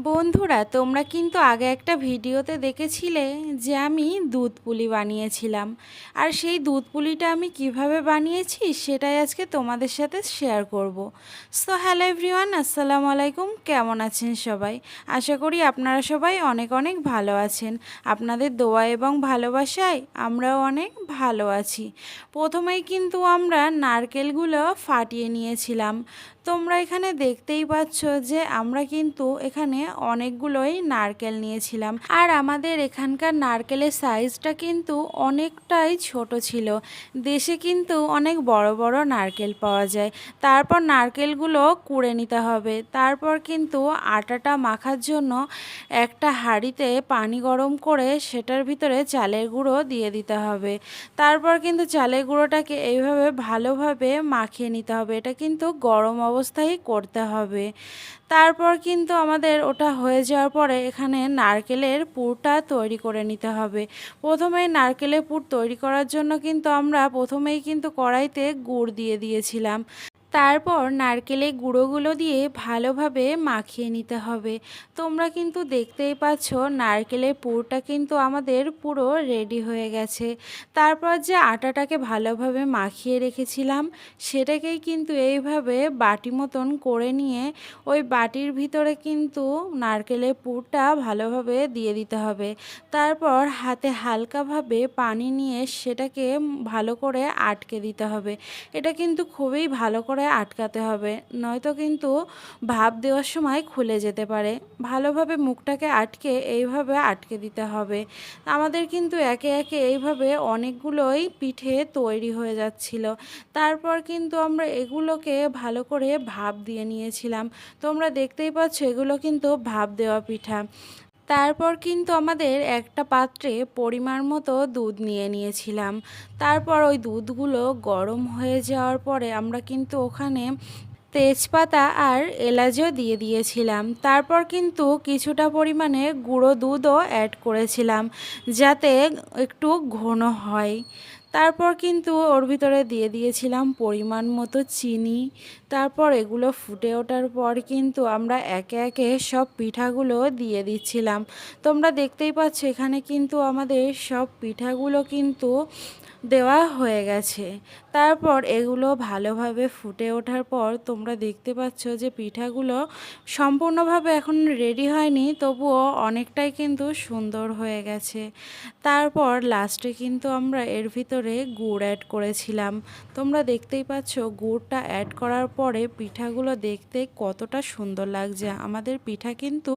বন্ধুরা, তোমরা কিন্তু আগে একটা ভিডিওতে দেখেছিলে যে আমি দুধ পুলি বানিয়েছিলাম। আর সেই দুধ পুলিটা আমি কিভাবে বানিয়েছি সেটাই আজকে তোমাদের সাথে শেয়ার করব। সো হ্যালো এভরিওয়ান, আসসালামু আলাইকুম। কেমন আছেন সবাই? আশা করি আপনারা সবাই অনেক অনেক ভালো আছেন। আপনাদের দোয়া এবং ভালোবাসায় আমরাও অনেক ভালো আছি। প্রথমেই কিন্তু আমরা নারকেলগুলো ফাটিয়ে নিয়েছিলাম। তোমরা এখানে দেখতেই পাচ্ছ যে আমরা কিন্তু এখানে অনেকগুলোই নারকেল নিয়েছিলাম। আর আমাদের এখানকার নারকেলের সাইজটা কিন্তু অনেকটাই ছোট ছিল। দেশে কিন্তু অনেক বড় বড় নারকেল পাওয়া যায়। তারপর নারকেলগুলো কুড়ে নিতে হবে। তারপর কিন্তু আটাটা মাখার জন্য একটা হাঁড়িতে পানি গরম করে সেটার ভিতরে চালের গুঁড়ো দিয়ে দিতে হবে। তারপর কিন্তু চালের গুঁড়োটাকে এইভাবে ভালোভাবে মাখিয়ে নিতে হবে। এটা কিন্তু গরম অবস্থায় করতে হবে। তারপর কিন্তু আমাদের ওটা হয়ে যাওয়ার পরে এখানে নারকেলের পুরটা তৈরি করে নিতে হবে। প্রথমেই নারকেলের পুর তৈরি করার জন্য কিন্তু আমরা প্রথমেই কিন্তু কড়াইতে গুড় দিয়ে দিয়েছিলাম। তারপর নারকেলের গুঁড়োগুলো দিয়ে ভালোভাবে মাখিয়ে নিতে হবে। তোমরা কিন্তু দেখতেই পাচ্ছ নারকেলের পুরটা কিন্তু আমাদের পুরো রেডি হয়ে গেছে। তারপর যে আটাটাকে ভালোভাবে মাখিয়ে রেখেছিলাম সেটাকেই কিন্তু এইভাবে বাটি মতন করে নিয়ে ওই বাটির ভিতরে কিন্তু নারকেলের পুরটা ভালোভাবে দিয়ে দিতে হবে। তারপর হাতে হালকাভাবে পানি নিয়ে সেটাকে ভালো করে আটকে দিতে হবে। এটা কিন্তু খুবই ভালো করে আটকাতে হবে, নয়তো কিন্তু ভাপ দেওয়ার সময় খুলে যেতে পারে। ভালোভাবে মুখটাকে আটকে এইভাবে আটকে দিতে হবে। আমাদের কিন্তু একে একে এইভাবে অনেকগুলোই পিঠে তৈরি হয়ে যাচ্ছিল। তারপর কিন্তু আমরা এগুলোকে ভালো করে ভাপ দিয়ে নিয়েছিলাম। তোমরা দেখতেই পাচ্ছ এগুলো কিন্তু ভাপ দেওয়া পিঠা। তারপর কিন্তু আমাদের একটা পাত্রে পরিমাণ মতো দুধ নিয়ে নিয়েছিলাম। তারপর ওই দুধগুলো গরম হয়ে যাওয়ার পরে আমরা কিন্তু ওখানে তেজপাতা আর এলাচও দিয়ে দিয়েছিলাম। তারপর কিন্তু কিছুটা পরিমাণে গুঁড়ো দুধও অ্যাড করেছিলাম যাতে একটু ঘন হয়। তারপর কিন্তু ওর ভিতরে দিয়ে দিয়েছিলাম পরিমাণ মতো চিনি। তারপর এগুলো ফুটে ওঠার পর কিন্তু আমরা একে একে সব পিঠাগুলো দিয়ে দিচ্ছিলাম। তোমরা দেখতেই পাচ্ছ এখানে কিন্তু আমাদের সব পিঠাগুলো কিন্তু দেওয়া হয়ে গেছে। তারপর এগুলো ভালোভাবে ফুটে ওঠার পর তোমরা দেখতে পাচ্ছ যে পিঠাগুলো সম্পূর্ণভাবে এখন রেডি হয়নি, তবুও অনেকটাই কিন্তু সুন্দর হয়ে গেছে। তারপর লাস্টে কিন্তু আমরা এর ভিতরে গুড় অ্যাড করেছিলাম। তোমরা দেখতেই পাচ্ছ গুড়টা অ্যাড করার পরে পিঠাগুলো দেখতে কতটা সুন্দর লাগছে। আমাদের পিঠা কিন্তু